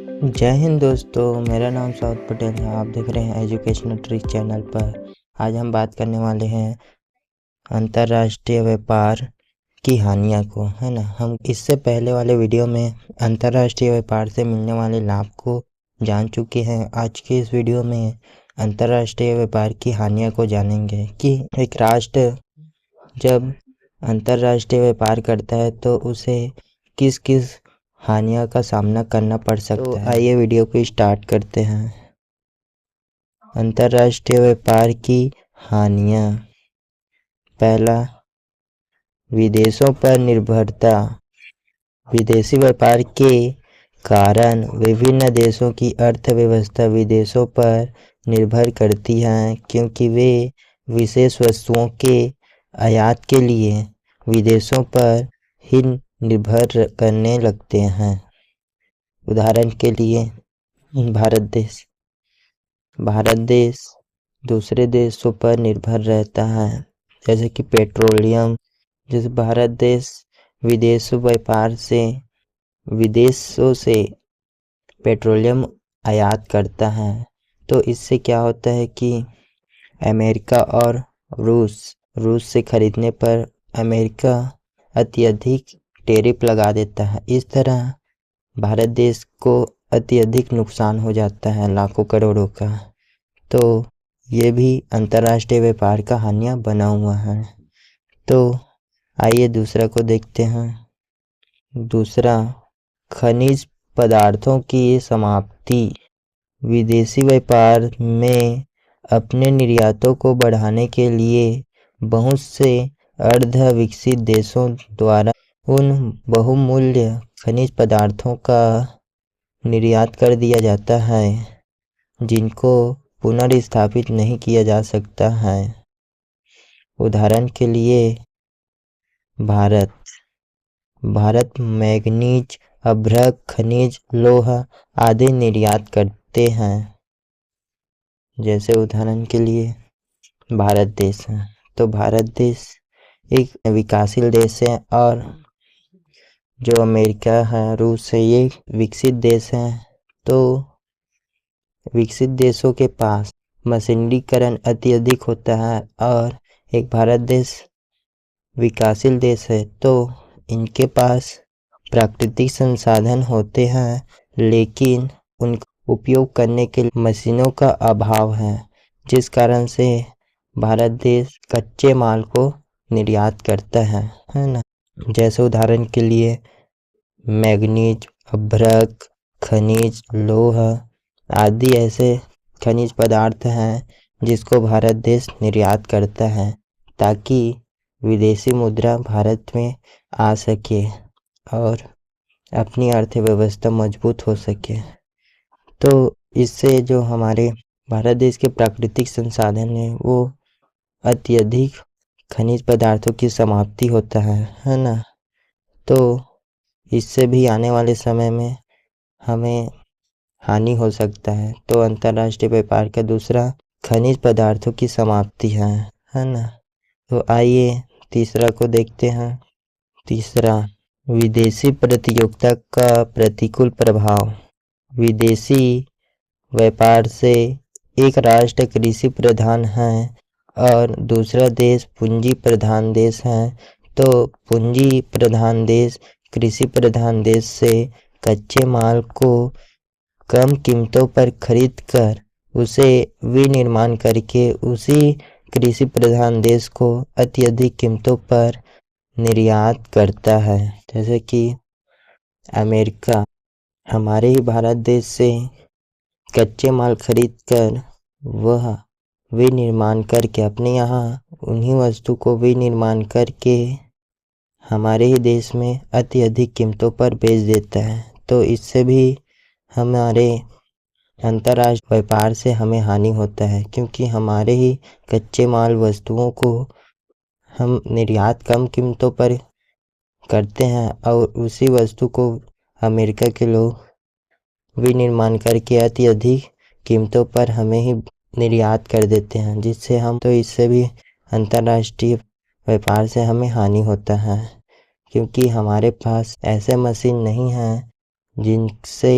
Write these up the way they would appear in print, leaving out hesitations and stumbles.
जय हिंद दोस्तों, मेरा नाम साउथ पटेल है। आप देख रहे हैं एजुकेशनल ट्रिक चैनल पर। आज हम बात करने वाले हैं अंतर्राष्ट्रीय व्यापार की हानियाँ को, है ना। हम इससे पहले वाले वीडियो में अंतर्राष्ट्रीय व्यापार से मिलने वाले लाभ को जान चुके हैं। आज के इस वीडियो में अंतर्राष्ट्रीय व्यापार की हानियाँ को जानेंगे कि एक राष्ट्र जब अंतर्राष्ट्रीय व्यापार करता है तो उसे किस किस हानियों का सामना करना पड़ सकता है। तो आइए वीडियो को स्टार्ट करते हैं। अंतर्राष्ट्रीय व्यापार की हानियाँ। पहला, विदेशों पर निर्भरता। विदेशी व्यापार के कारण विभिन्न देशों की अर्थव्यवस्था विदेशों पर निर्भर करती है, क्योंकि वे विशेष वस्तुओं के आयात के लिए विदेशों पर ही निर्भर करने लगते हैं। उदाहरण के लिए भारत देश दूसरे देशों पर निर्भर रहता है, जैसे कि पेट्रोलियम। जैसे भारत देश विदेशों से पेट्रोलियम आयात करता है, तो इससे क्या होता है कि अमेरिका और रूस से खरीदने पर अमेरिका अत्यधिक टैरिफ लगा देता है। इस तरह भारत देश को अत्यधिक नुकसान हो जाता है, लाखों करोड़ों का। तो ये भी अंतर्राष्ट्रीय व्यापार का हानियाँ बना हुआ है। तो आइए दूसरा को देखते हैं। दूसरा, खनिज पदार्थों की समाप्ति। विदेशी व्यापार में अपने निर्यातों को बढ़ाने के लिए बहुत से अर्ध विकसित देशों द्वारा उन बहुमूल्य खनिज पदार्थों का निर्यात कर दिया जाता है जिनको पुनर्स्थापित नहीं किया जा सकता है। उदाहरण के लिए भारत मैग्नीज, अभ्रक, खनिज, लोहा आदि निर्यात करते हैं। जैसे उदाहरण के लिए भारत देश है, तो भारत देश एक विकासशील देश है और जो अमेरिका है, रूस है, ये विकसित देश है। तो विकसित देशों के पास मशीनीकरण अत्यधिक होता है और एक भारत देश विकासशील देश है, तो इनके पास प्राकृतिक संसाधन होते हैं, लेकिन उनका उपयोग करने के लिए मशीनों का अभाव है, जिस कारण से भारत देश कच्चे माल को निर्यात करता है ना। जैसे उदाहरण के लिए मैग्नीज, अभ्रक, खनिज, लोहा आदि ऐसे खनिज पदार्थ हैं जिसको भारत देश निर्यात करता है, ताकि विदेशी मुद्रा भारत में आ सके और अपनी अर्थव्यवस्था मजबूत हो सके। तो इससे जो हमारे भारत देश के प्राकृतिक संसाधन है, वो अत्यधिक खनिज पदार्थों की समाप्ति होता है ना। तो इससे भी आने वाले समय में हमें हानि हो सकता है। तो अंतर्राष्ट्रीय व्यापार का दूसरा खनिज पदार्थों की समाप्ति है ना। तो आइए तीसरा को देखते हैं। तीसरा, विदेशी प्रतियोगिता का प्रतिकूल प्रभाव। विदेशी व्यापार से एक राष्ट्र कृषि प्रधान है और दूसरा देश पूंजी प्रधान देश है, तो पूंजी प्रधान देश कृषि प्रधान देश से कच्चे माल को कम कीमतों पर खरीद कर उसे विनिर्माण करके उसी कृषि प्रधान देश को अत्यधिक कीमतों पर निर्यात करता है। जैसे कि अमेरिका हमारे ही भारत देश से कच्चे माल खरीद कर वह विनिर्माण करके अपने यहाँ उन्हीं वस्तु को विनिर्माण करके हमारे ही देश में अत्यधिक कीमतों पर बेच देता है। तो इससे भी हमारे अंतर्राष्ट्रीय व्यापार से हमें हानि होता है, क्योंकि हमारे ही कच्चे माल वस्तुओं को हम निर्यात कम कीमतों पर करते हैं और उसी वस्तु को अमेरिका के लोग विनिर्माण करके अत्यधिक कीमतों पर हमें ही निर्यात कर देते हैं, जिससे हम तो इससे भी अंतर्राष्ट्रीय व्यापार से हमें हानि होता है, क्योंकि हमारे पास ऐसे मशीन नहीं है जिनसे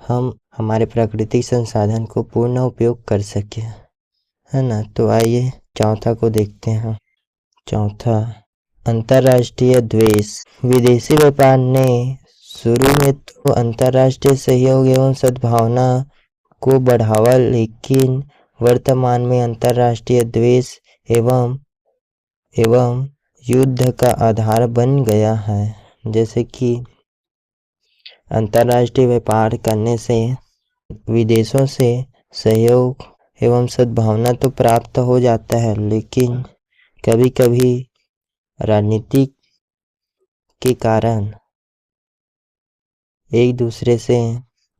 हम हमारे प्राकृतिक संसाधन को पूर्ण उपयोग कर सकें, है ना। तो आइए चौथा को देखते हैं। चौथा, अंतर्राष्ट्रीय द्वेष। विदेशी व्यापार ने शुरू में तो अंतर्राष्ट्रीय सहयोग एवं सद्भावना को बढ़ावा, लेकिन वर्तमान में अंतर्राष्ट्रीय द्वेष एवं युद्ध का आधार बन गया है। जैसे कि अंतर्राष्ट्रीय व्यापार करने से विदेशों से सहयोग एवं सद्भावना तो प्राप्त हो जाता है, लेकिन कभी कभी राजनीति के कारण एक दूसरे से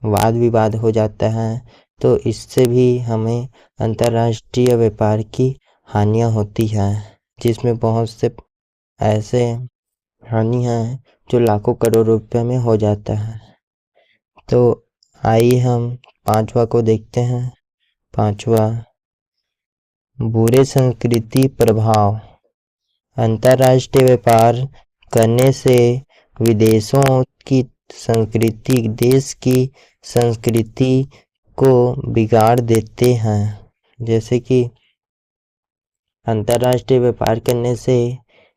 वाद विवाद हो जाता है, तो इससे भी हमें अंतर्राष्ट्रीय व्यापार की हानियां होती है, जिसमें बहुत से ऐसे हानि हैं जो लाखों करोड़ रुपए में हो जाता है। तो आइए हम पांचवा को देखते हैं। पांचवा, बुरे संस्कृति प्रभाव। अंतर्राष्ट्रीय व्यापार करने से विदेशों की संस्कृति देश की संस्कृति को बिगाड़ देते हैं। जैसे कि अंतर्राष्ट्रीय व्यापार करने से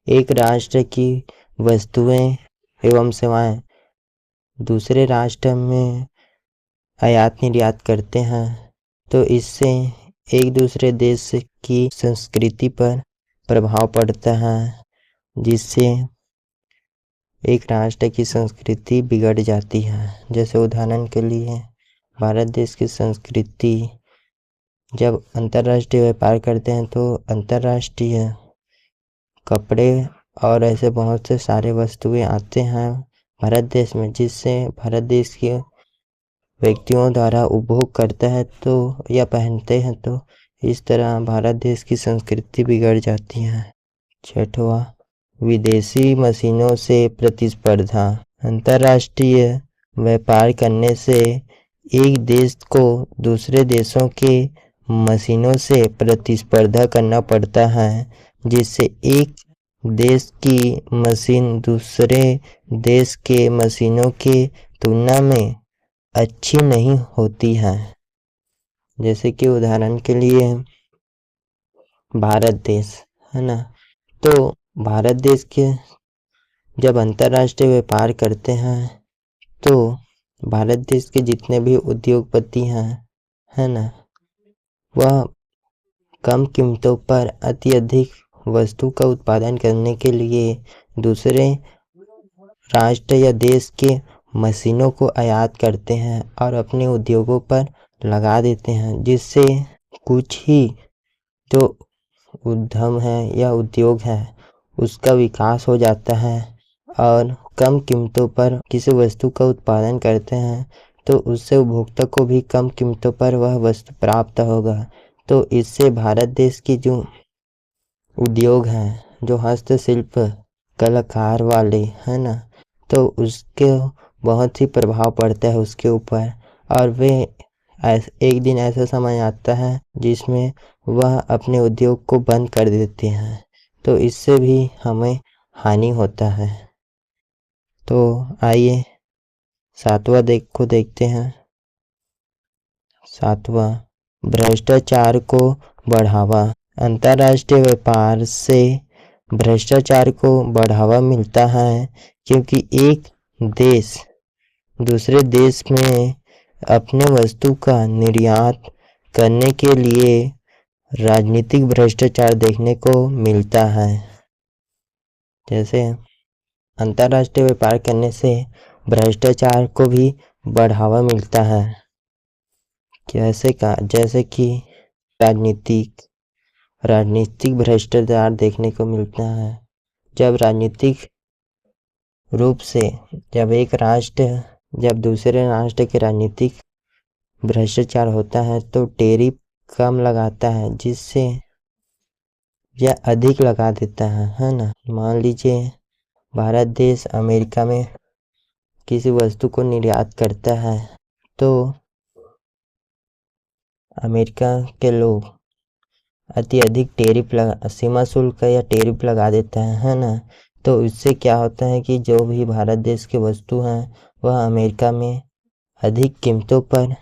एक राष्ट्र की वस्तुएं एवं सेवाएं दूसरे राष्ट्र में आयात निर्यात करते हैं, तो इससे एक दूसरे देश की संस्कृति पर प्रभाव पड़ता है, जिससे एक राष्ट्र की संस्कृति बिगड़ जाती है। जैसे उदाहरण के लिए भारत देश की संस्कृति, जब अंतर्राष्ट्रीय व्यापार करते हैं तो अंतर्राष्ट्रीय कपड़े और ऐसे बहुत से सारे वस्तुएं आते हैं भारत देश में, जिससे भारत देश के व्यक्तियों द्वारा उपभोग करता है तो या पहनते हैं, तो इस तरह भारत देश की संस्कृति बिगड़ जाती है। छठवां, विदेशी मशीनों से प्रतिस्पर्धा। अंतर्राष्ट्रीय व्यापार करने से एक देश को दूसरे देशों के मशीनों से प्रतिस्पर्धा करना पड़ता है, जिससे एक देश की मशीन दूसरे देश के मशीनों के तुलना में अच्छी नहीं होती है। जैसे कि उदाहरण के लिए भारत देश, है ना। तो भारत देश के जब अंतर्राष्ट्रीय व्यापार करते हैं तो भारत देश के जितने भी उद्योगपति हैं, है ना, वह कम कीमतों पर अत्यधिक वस्तु का उत्पादन करने के लिए दूसरे राष्ट्र या देश के मशीनों को आयात करते हैं और अपने उद्योगों पर लगा देते हैं, जिससे कुछ ही जो उद्यम है या उद्योग है उसका विकास हो जाता है और कम कीमतों पर किसी वस्तु का उत्पादन करते हैं, तो उससे उपभोक्ता को भी कम कीमतों पर वह वस्तु प्राप्त होगा। तो इससे भारत देश की जो उद्योग हैं, जो हस्तशिल्प कलाकार वाले, है ना, तो उसके बहुत ही प्रभाव पड़ता है उसके ऊपर, और वे एक दिन ऐसा समय आता है जिसमें वह अपने उद्योग को बंद कर देते हैं, तो इससे भी हमें हानि होता है। तो आइए सातवां देखते हैं। सातवां, भ्रष्टाचार को बढ़ावा। अंतर्राष्ट्रीय व्यापार से भ्रष्टाचार को बढ़ावा मिलता है, क्योंकि एक देश दूसरे देश में अपने वस्तु का निर्यात करने के लिए राजनीतिक भ्रष्टाचार देखने को मिलता है। जैसे अंतर्राष्ट्रीय व्यापार करने से भ्रष्टाचार को भी बढ़ावा मिलता है। जैसे कि राजनीतिक भ्रष्टाचार देखने को मिलता है। जब राजनीतिक रूप से जब दूसरे राष्ट्र के राजनीतिक भ्रष्टाचार होता है तो टैरिफ कम लगाता है, जिससे यह अधिक लगा देता है ना। मान लीजिए भारत देश अमेरिका में किसी वस्तु को निर्यात करता है, तो अमेरिका के लोग अत्यधिक सीमा शुल्क या टैरिफ लगा देते हैं, है ना। तो इससे क्या होता है कि जो भी भारत देश की वस्तु हैं वह अमेरिका में अधिक कीमतों पर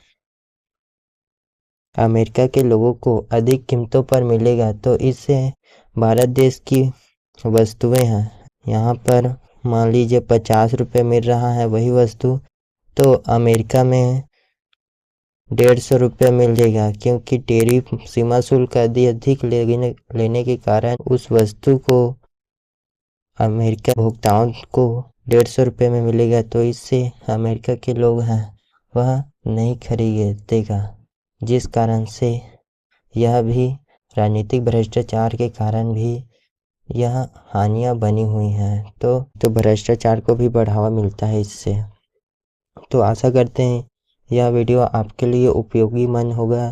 अमेरिका के लोगों को अधिक कीमतों पर मिलेगा, तो इससे भारत देश की वस्तुएं हैं यहाँ पर मान लीजिए 50 रुपये मिल रहा है वही वस्तु, तो अमेरिका में 150 रुपये मिल जाएगा, क्योंकि टैरिफ सीमा शुल्क अधिक लेने के कारण उस वस्तु को अमेरिका भुगतान को 150 रुपये में मिलेगा, तो इससे अमेरिका के लोग हैं वह नहीं खरीदेगा, जिस कारण से यह भी राजनीतिक भ्रष्टाचार के कारण भी यह हानियां बनी हुई हैं। तो भ्रष्टाचार को भी बढ़ावा मिलता है इससे। तो आशा करते हैं यह वीडियो आपके लिए उपयोगी मन होगा।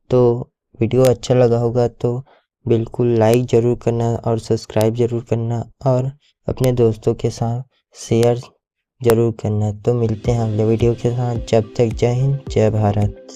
तो वीडियो अच्छा लगा होगा तो बिल्कुल लाइक ज़रूर करना और सब्सक्राइब ज़रूर करना और अपने दोस्तों के साथ शेयर ज़रूर करना। तो मिलते हैं अगले वीडियो के साथ, जब तक जय हिंद जय भारत।